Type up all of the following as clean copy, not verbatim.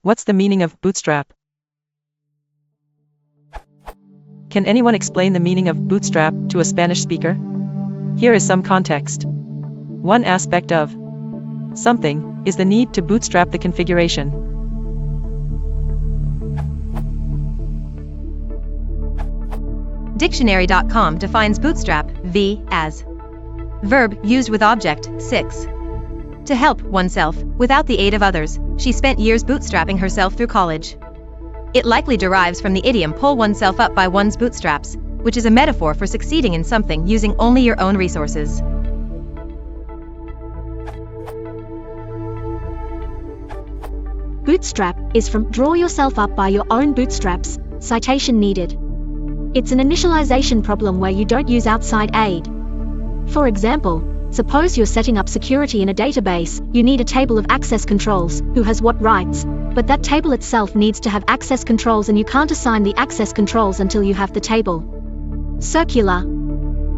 What's the meaning of bootstrap? Can anyone explain the meaning of bootstrap to a Spanish speaker? Here is some context. One aspect of something is the need to bootstrap the configuration. Dictionary.com defines bootstrap, v, as verb used with object, 6. To help oneself, without the aid of others. She spent years bootstrapping herself through college. It likely derives from the idiom pull oneself up by one's bootstraps, which is a metaphor for succeeding in something using only your own resources. Bootstrap is from draw yourself up by your own bootstraps, citation needed. It's an initialization problem where you don't use outside aid. For example, suppose you're setting up security in a database, you need a table of access controls, who has what rights, but that table itself needs to have access controls and you can't assign the access controls until you have the table. Circular.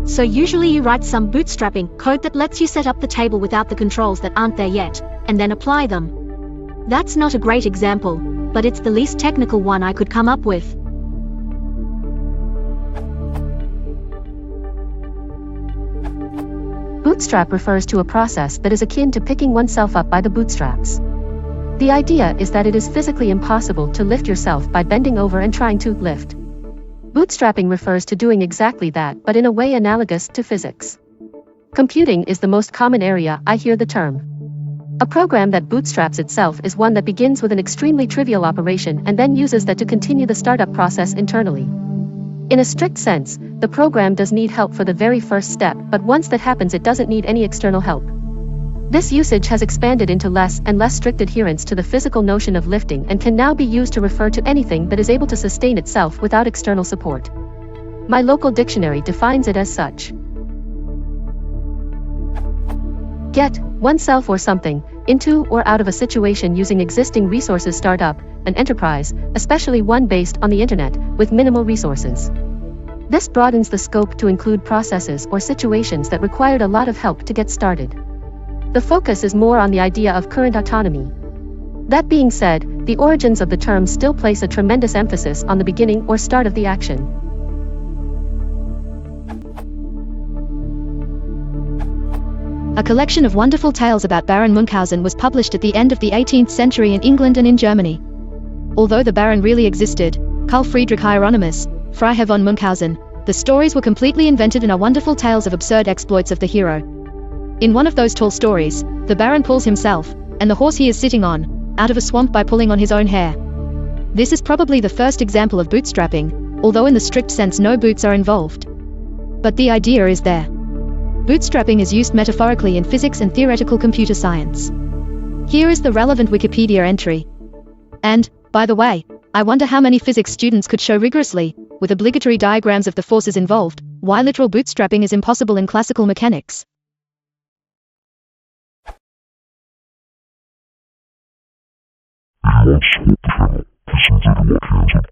So usually you write some bootstrapping code that lets you set up the table without the controls that aren't there yet, and then apply them. That's not a great example, but it's the least technical one I could come up with. Bootstrap refers to a process that is akin to picking oneself up by the bootstraps. The idea is that it is physically impossible to lift yourself by bending over and trying to lift. Bootstrapping refers to doing exactly that, but in a way analogous to physics. Computing is the most common area I hear the term. A program that bootstraps itself is one that begins with an extremely trivial operation and then uses that to continue the startup process internally. In a strict sense, the program does need help for the very first step, but once that happens it doesn't need any external help. This usage has expanded into less and less strict adherence to the physical notion of lifting and can now be used to refer to anything that is able to sustain itself without external support. My local dictionary defines it as such. Get oneself or something into or out of a situation using existing resources. Start up an enterprise, especially one based on the internet, with minimal resources. This broadens the scope to include processes or situations that required a lot of help to get started. The focus is more on the idea of current autonomy. That being said, the origins of the term still place a tremendous emphasis on the beginning or start of the action. A collection of wonderful tales about Baron Munchausen was published at the end of the 18th century in England and in Germany. Although the Baron really existed, Carl Friedrich Hieronymus, Freiherr von Munchausen, the stories were completely invented and are wonderful tales of absurd exploits of the hero. In one of those tall stories, the Baron pulls himself, and the horse he is sitting on, out of a swamp by pulling on his own hair. This is probably the first example of bootstrapping, although in the strict sense no boots are involved. But the idea is there. Bootstrapping is used metaphorically in physics and theoretical computer science. Here is the relevant Wikipedia entry. And, by the way, I wonder how many physics students could show rigorously, with obligatory diagrams of the forces involved, why literal bootstrapping is impossible in classical mechanics. He wants to channel to see what hands up